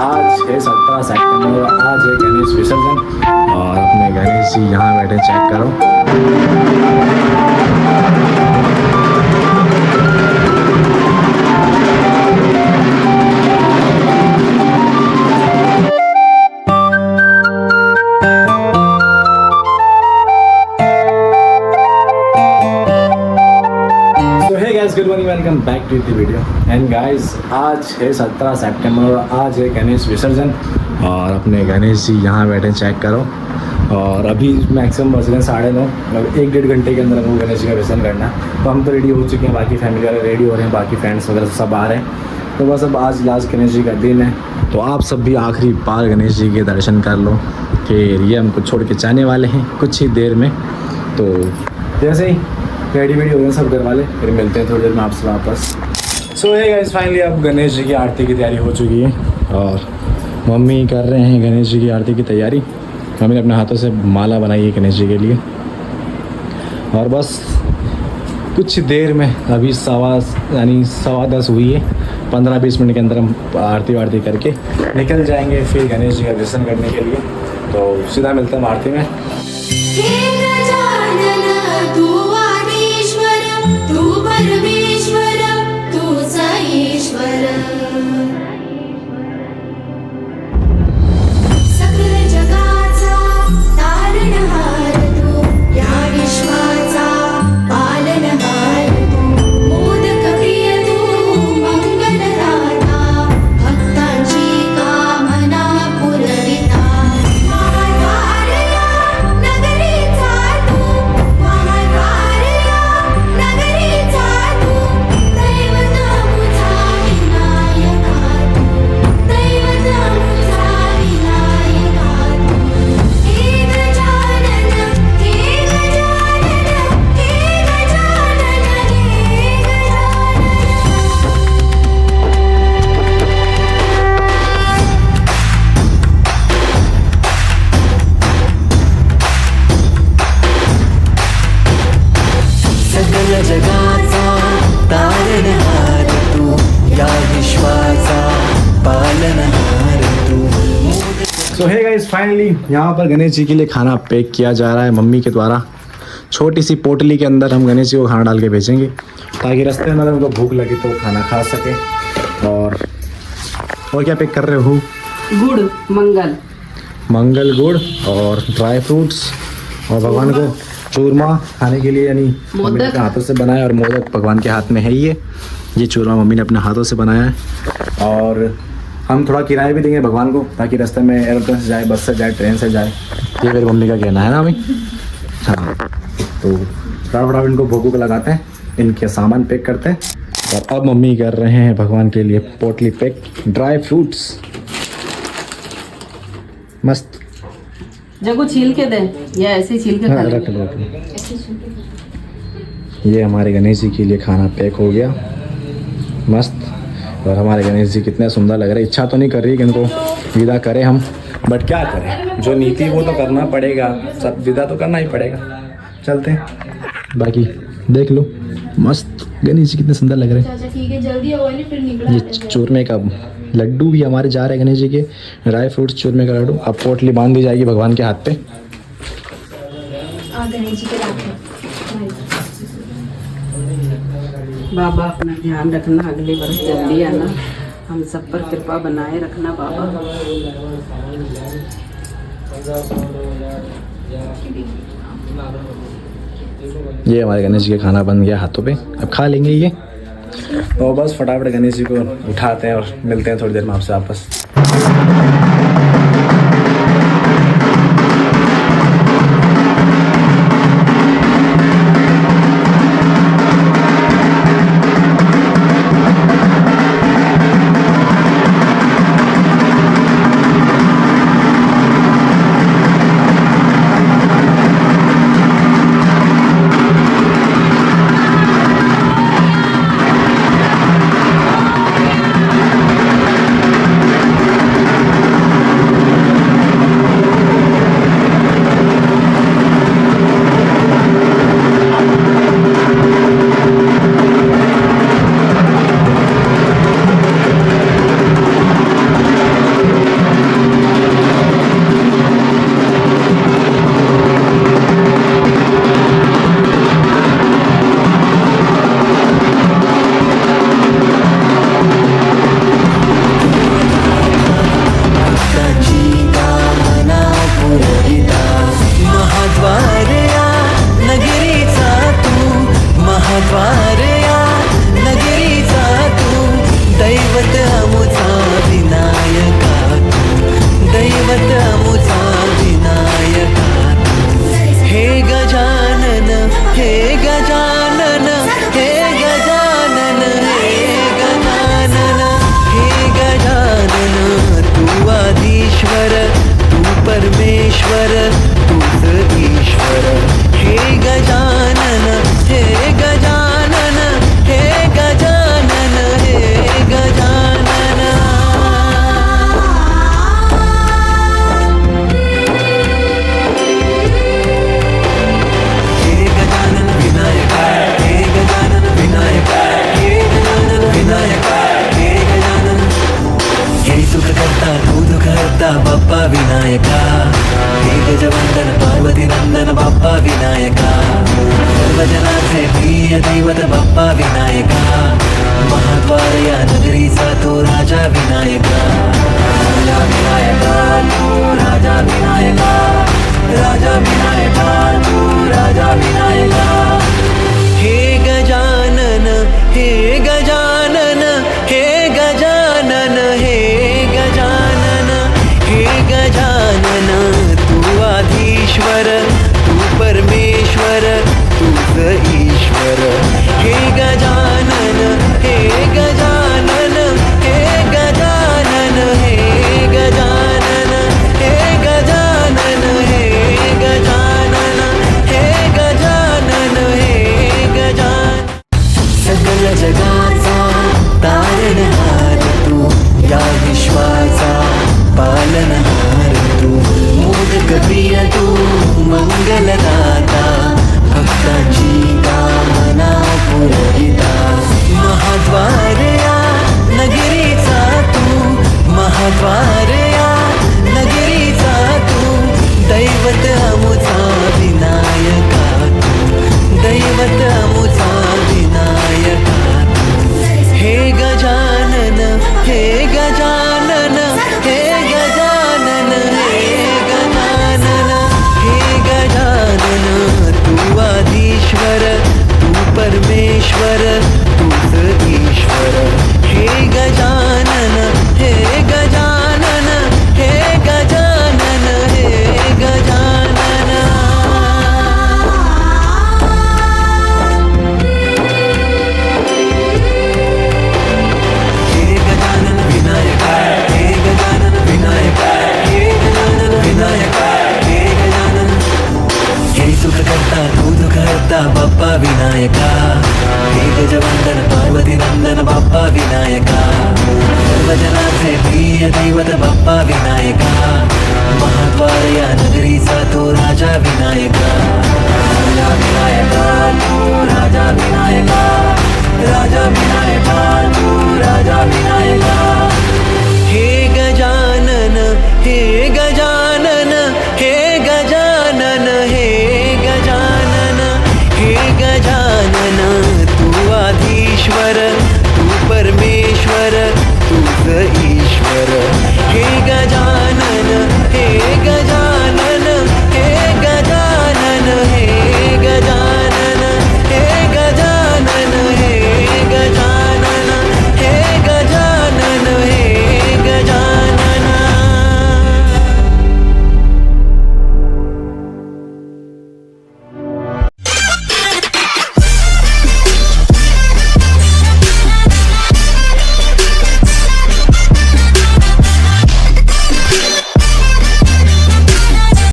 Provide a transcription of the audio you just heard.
आज है 17 सितंबर। आज है गणेश विसर्जन और अपने गणेश जी यहाँ बैठे, चेक करो। Good morning, welcome back to the video. And guys, आज है 17 सितंबर और आज है गणेश विसर्जन और अपने गणेश जी यहाँ बैठे, चेक करो। और अभी मैक्सिमम बज रहे हैं 9:30, मतलब 1-1.5 घंटे के अंदर हमको गणेश जी का विसर्जन करना है। तो हम तो रेडी हो चुके हैं, बाकी फैमिली वाले रेडी हो रहे हैं, बाकी फ्रेंड्स वगैरह सब आ रहे हैं। तो बस अब आज लास्ट गणेश जी का दिन है, तो आप सब भी आखिरी बार गणेश जी के दर्शन कर लो। फिर ये हमको छोड़ के जाने वाले हैं कुछ ही देर में। तो जैसे ही रेडी वेडी हो गए सब घर वाले, फिर मिलते हैं थोड़ी देर में आपसे वापस। सो है गाइस, फाइनली अब गणेश जी की आरती की तैयारी हो चुकी है और मम्मी कर रहे हैं गणेश जी की आरती की तैयारी। मम्मी ने अपने हाथों से माला बनाई है गणेश जी के लिए। और बस कुछ देर में, अभी 10:15 हुई है, 15-20 मिनट के अंदर हम आरती वारती करके निकल जाएंगे फिर गणेश जी का विसर्जन करने के लिए। तो सीधा मिलते हैं आरती में। परमेश्वर तू सईश्वर, सकल जगाचा तारणहार तू, या विश्वाचा पालनहार तू, मोदक प्रिय तू, मंगलदाता, भक्तांची कामना पुरविता, महाद्वारया नगरीचा तू, महाद्वारया नगरीचा तू, दैवत मुझा विनायका तू, दैवत मुझा विनायका तू, हे गजानन, हे गजानन, हे गजानन, हे सकल जगाचा तारणहार तू, या विश्वाचा पालनहार तू। सो है गाइस, फाइनली यहाँ पर गणेश जी के लिए खाना पैक किया जा रहा है मम्मी के द्वारा। छोटी सी पोटली के अंदर हम गणेश जी को खाना डाल के भेजेंगे ताकि रास्ते में उनको भूख लगे तो खाना खा सके। और क्या पैक कर रहे हो? गुड़ मंगल गुड़ और ड्राई फ्रूट्स और भगवान को चूरमा खाने के लिए, यानी मम्मी ने अपने हाथों से बनाया। और मोदक भगवान के हाथ में है ये चूरमा मम्मी ने अपने हाथों से बनाया है। और हम थोड़ा किराया भी देंगे भगवान को ताकि रास्ते में एरोप्लेन से जाए, बस से जाए, ट्रेन से जाए। ये मेरी मम्मी का कहना है ना अभी। हाँ, तो फटाफट इनको भोगों को लगाते हैं, इनके सामान पैक करते हैं। और अब मम्मी कर रहे हैं भगवान के लिए पोटली पैक, ड्राई फ्रूट्स मस्त। जगो छील के दे या ऐसे ही छील के खा ले। रख लो। ये हमारे गणेश जी के लिए खाना पैक हो गया मस्त। और हमारे गणेश जी कितने सुंदर लग रहे हैं। इच्छा तो नहीं कर रही कि इनको विदा करें हम, बट क्या करें, जो नीति वो तो करना पड़ेगा, सब विदा तो करना ही पड़ेगा। चलते हैं, बाकी देख लो। मस्त गणेश जी कितने सुंदर लग रहे हैं। चाचा ठीक है, जल्दी आओ वाली, फिर निकला। ये चूरमे का लड्डू भी हमारे जा रहे हैं गणेश जी के, ड्राई फ्रूट्स चूरमे का लड्डू। अब पोटली बांध दी जाएगी भगवान के हाथ पे। गणेश जी के लाके बाबा अपना ध्यान रखना, अगले वर्ष जल्दी आना, हम सब पर कृपा बनाए रखना बाबा। ये हमारे गणेश जी का खाना बन गया हाथों पे, अब खा लेंगे ये। तो बस फटाफट गणेश जी को उठाते हैं और मिलते हैं थोड़ी देर में आपसे वापस। सुख करता तू दुःख हरता बाप्पा विनायका हे गजवंदन पार्वती नंदन बाप्पा विनायका सर्व जनाचे प्रिय दैवत बाप्पा विनायका महाद्वार या नगरीचा तो राजा विनायका राजा विनायका तू राजा विनायका राजा विनायका तू राजा विनायका हे गजानन हे गजानन हे गजानन हे गजानन हे गजानन तू आधीश्वर तू परमेश्वर तूच ईश्वर हे गजानन हे गजानन हे गजानन हे गजानन हे गजानन हे गजानन हे गजानन हे गजानन सकल जगाचा तारणहार तू या विश्वाचा पालनहार तू मोदक प्रिय तू मंगलदाता भक्तांची कामना पुरविता महाद्वार या नगरीचा तू महाद्वार या नगरीचा तू दैवत अमुचा विनायका तू दैवत अमुचा विनायका हे गजानन हे गजानन हे गजानन हे गजानन हे गजानन तू आधीश्वर तू परमेश्वर तूच ईश्वर हे गजानन हे गजानन हे गजानन हे गजानन हे गजानन विनायका हे गजानन विनायका हे गजानन विनायका हे गजानन हे सुख करता तू दुःख हरता बाप्पा विनायका हे गजवंदन पार्वती नंदन बाप्पा विनायका सर्व जनाचे प्रिय दैवत बाप्पा विनायका महाद्वार या नगरीचा तो राजा विनायका राजा विनायका तू राजा विनायका राजा विनायका